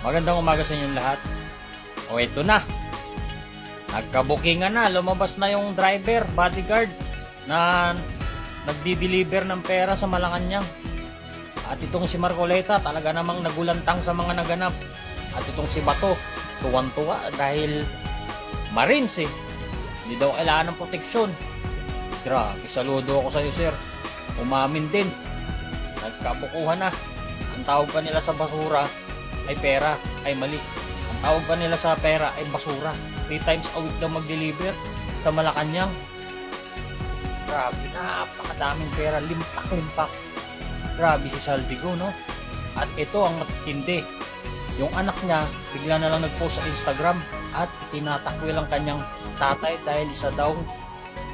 Magandang umaga sa inyong lahat. O ito na. Nagka-bookingan na. Lumabas na yung driver, bodyguard na nagdi-deliver ng pera sa Malacanang. At itong si Marcoleta talaga namang nagulantang sa mga naganap. At itong si Bato, tuwan-tuwa dahil Marines eh. Hindi daw kailangan ng proteksyon. Grabe, saludo ako sa iyo, sir. Umamin din. Nagkabukuhan na. Ang tawag pa nila sa basura ay pera, ay mali. Ang tawag pa nila sa pera ay basura. 3 times a week daw mag-deliver sa Malacanang. Grabe, napakadaming pera, limpak-limpak. Grabe si Saldigo, no? At ito ang matindi. Yung anak niya, bigla na lang nag-post sa Instagram at tinatakwil ang kanyang tatay dahil isa daw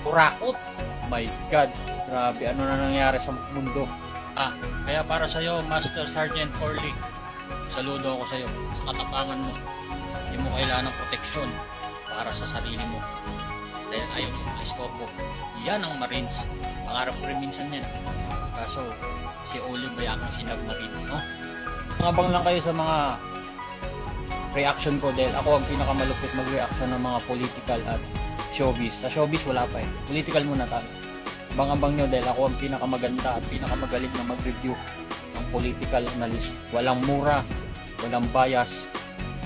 kurakot. My God, grabe, ano na nangyari sa mundo? Kaya para sa'yo, Master Sergeant Orly, saludo ako sa'yo sa katapangan mo. Hindi mo kailangan ng proteksyon para sa sarili mo dahil ayaw mo maistorbo. Yan ang Marines. Pangarap ko rin minsan yan. Kaso si Oli bayakang sinagmarino, no? Abang lang kayo sa mga reaction ko dahil ako ang pinakamalupit mag-reaction ng mga political at showbiz. Sa showbiz wala pa eh. Political muna tayo. Abang-abang nyo dahil ako ang pinakamaganda at pinakamagaling na mag-review ng political analyst. Walang mura, walang bias,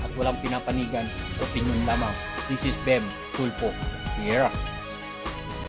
at walang pinapanigan. Opinion lamang. This is Bem Tulpo. Yeah.